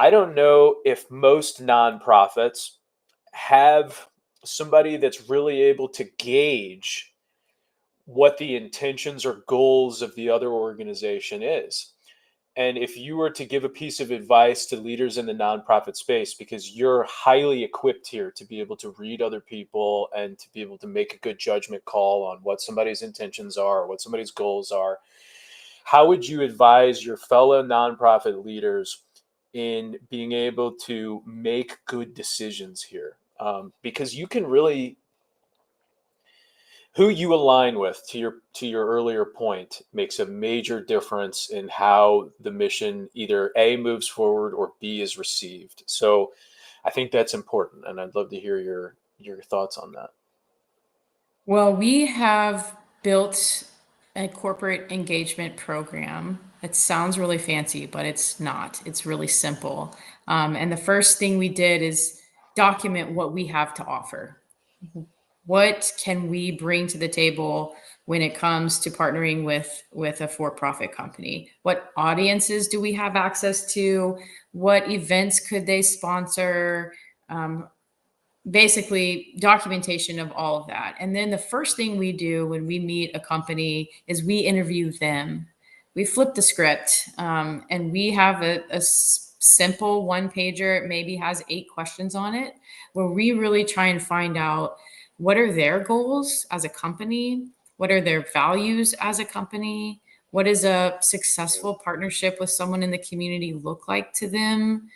I don't know if most nonprofits have somebody that's really able to gauge what the intentions or goals of the other organization is. And if you were to give a piece of advice to leaders in the nonprofit space, because you're highly equipped here to be able to read other people and to be able to make a good judgment call on what somebody's intentions are, what somebody's goals are, how would you advise your fellow nonprofit leaders in being able to make good decisions here? Because you can really, who you align with, to your earlier point, makes a major difference in how the mission either A moves forward or B is received. So I think that's important, and I'd love to hear your thoughts on that. Well, we have built a corporate engagement program. It sounds really fancy, but it's not. It's really simple. And the first thing we did is document what we have to offer. What can we bring to the table when it comes to partnering with a for-profit company? What audiences do we have access to? What events could they sponsor? Um, Basically documentation of all of that. And then the first thing we do when we meet a company is we interview them. We flip the script, and we have a simple one pager. It maybe has 8 questions on it, where we really try and find out what are their goals as a company, what are their values as a company, what does a successful partnership with someone in the community look like to them,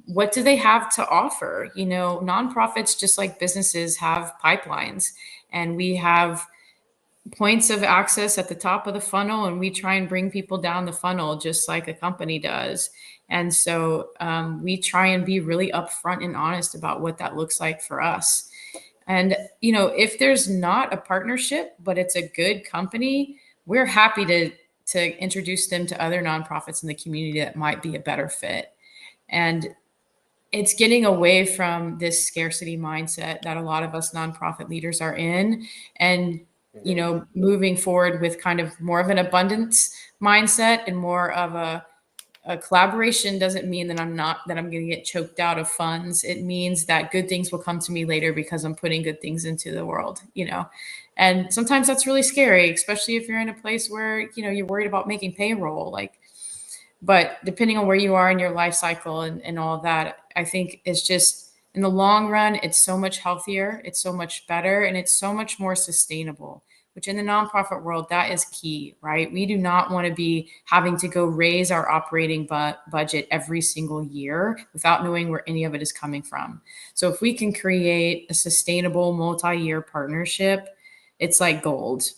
what do they have to offer? You know, nonprofits, just like businesses, have pipelines, and we have points of access at the top of the funnel, and we try and bring people down the funnel just like a company does. And so we try and be really upfront and honest about what that looks like for us. And, you know, if there's not a partnership, but it's a good company, we're happy to introduce them to other nonprofits in the community that might be a better fit. And it's getting away from this scarcity mindset that a lot of us nonprofit leaders are in, and Mhm. moving forward with kind of more of an abundance mindset and more of a collaboration. Doesn't mean that I'm going to get choked out of funds. It means that good things will come to me later because I'm putting good things into the world. And sometimes that's really scary, especially if you're in a place where you're worried about making payroll. But depending on where you are in your life cycle and all of that, I think it's just, in the long run, it's so much healthier, it's so much better, and it's so much more sustainable, which in the nonprofit world, that is key, right? We do not want to be having to go raise our operating budget every single year without knowing where any of it is coming from. So if we can create a sustainable multi-year partnership, it's like gold.